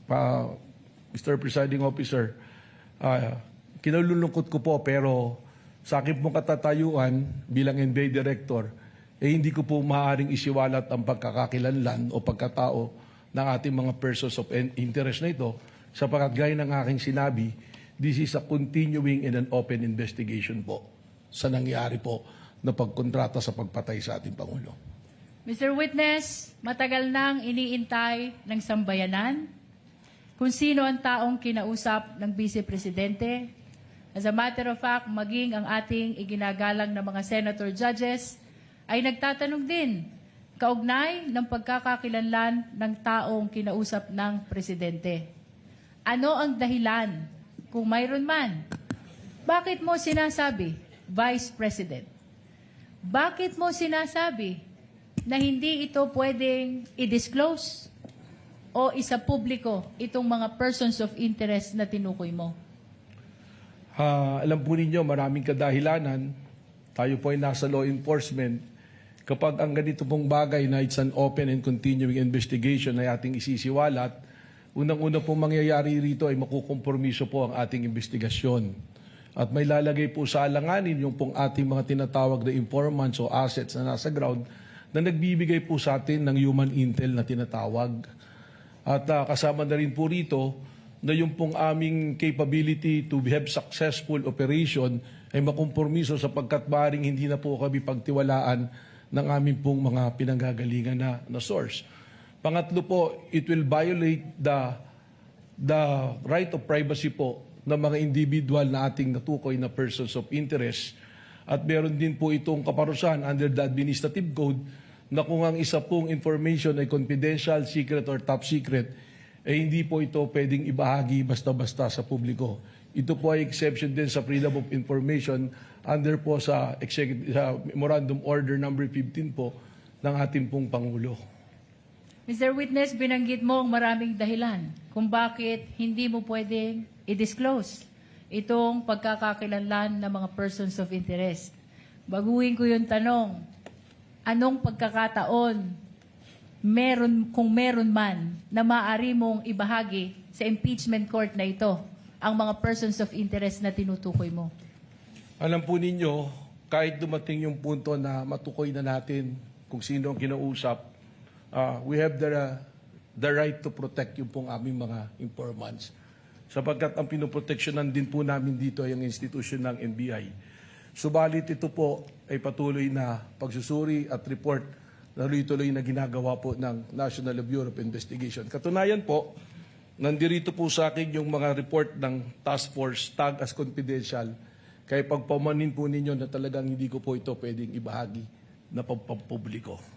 Mr. Presiding Officer, kinalulungkot ko po pero sa akin pong katatayuan bilang NBI Director, hindi ko po maaaring isiwalat ang pagkakakilanlan o pagkatao ng ating mga persons of interest na ito sapagkat gaya ng aking sinabi, this is a continuing and an open investigation po sa nangyari po na pagkontrata sa pagpatay sa ating Pangulo. Mr. Witness, matagal nang iniintay ng sambayanan kung sino ang taong kinausap ng Vice Presidente. As a matter of fact, maging ang ating iginagalang na mga senator judges ay nagtatanong din kaugnay ng pagkakakilanlan ng taong kinausap ng Presidente. Ano ang dahilan, kung mayroon man? Bakit mo sinasabi, Vice President? Bakit mo sinasabi na hindi ito pwedeng i-disclose o isa publiko itong mga persons of interest na tinukoy mo? Alam po ninyo, maraming kadahilanan. Tayo po ay nasa law enforcement. Kapag ang ganito pong bagay na it's an open and continuing investigation ay ating isisiwalat, unang-una pong mangyayari rito ay makukompromiso po ang ating investigasyon. At may lalagay po sa alanganin yung pong ating mga tinatawag na informants o assets na nasa ground na nagbibigay po sa atin ng human intel na tinatawag. At kasama na rin po rito na yung pong aming capability to have successful operation ay makompromiso sapagkat maaaring hindi na po kami pagtiwalaan ng aming pong mga pinanggagalingan na source. Pangatlo po, it will violate the right of privacy po ng mga individual na ating natukoy na persons of interest. At meron din po itong kaparusahan under the Administrative Code na kung ang isa pong information ay confidential, secret, or top secret, hindi po ito pwedeng ibahagi basta-basta sa publiko. Ito po ay exception din sa Freedom of Information under po sa Memorandum Order number 15 po ng ating pong Pangulo. Mr. Witness, binanggit mo ang maraming dahilan kung bakit hindi mo pwedeng i-disclose itong pagkakakilanlan ng mga persons of interest. Baguhin ko yung tanong, anong pagkakataon kung meron man na maaari mong ibahagi sa impeachment court na ito ang mga persons of interest na tinutukoy mo? Alam po ninyo, kahit dumating yung punto na matukoy na natin kung sino ang kinausap, we have the right to protect yung pong aming mga informants. Sapagkat ang pinoproteksyonan din po namin dito ay ang institusyon ng NBI. Subalit ito po ay patuloy na pagsusuri at report na tuloy na ginagawa po ng National Bureau of Investigation. Katunayan po, nandirito po sa akin yung mga report ng task force tag as confidential. Kaya pagpamanin po ninyo na talagang hindi ko po ito pwedeng ibahagi na pagpapubliko.